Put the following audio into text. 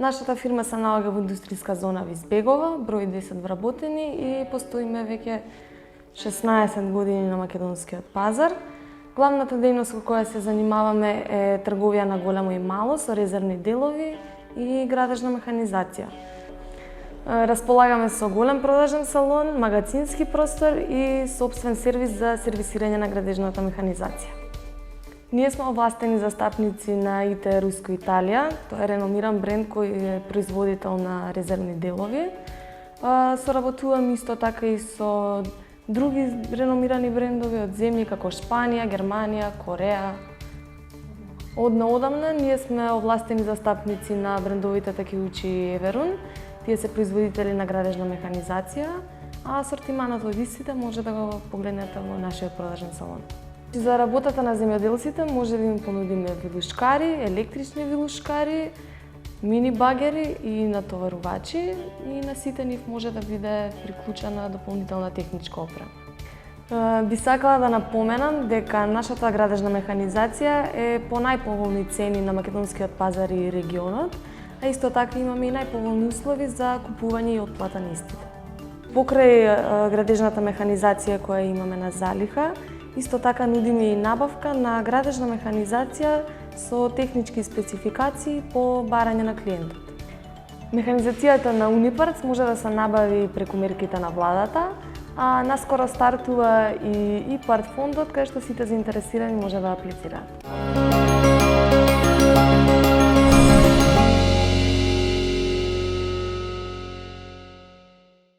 Нашата фирма се наоѓа во индустријска зона Визбегова, број 10 вработени и постоиме веќе 16 години на македонскиот пазар. Главната дејност со која се занимаваме е трговија на големо и мало со резервни делови и градежна механизација. Располагаме со голем продажен салон, магазински простор и сопствен сервис за сервисирање на градежната механизација. Ние сме овластени застапници на ИТ Руско Италија. Тоа е реномиран бренд кој е производител на резервни делови. Соработувам исто така и со други реномирани брендови од земји како Шпанија, Германија, Кореја. Од наодамна ние сме овластени застапници на брендовите Такеучи и Еверун. Тие се производители на градежна механизација, а асортиманот од истите може да го погледнете во нашиот продажен салон. За работата на земјоделците може да им понудиме вилушкари, електрични вилушкари, мини багери и натоварувачи, и на сите нив може да биде приклучена дополнителна техничка опрема. Би сакала да напоменам дека нашата градежна механизација е по најповолни цени на македонскиот пазар и регионот, а исто така имаме и најповолни услови за купување и отплата на истите. Покрај градежната механизација која имаме на залиха, исто така нудиме и набавка на градежна механизација со технички спецификации по барање на клиентот. Механизацијата на Унипартс може да се набави преку мерките на владата, а наскоро стартува и ИПАРТ фондот кај што сите заинтересирани може да аплицираат.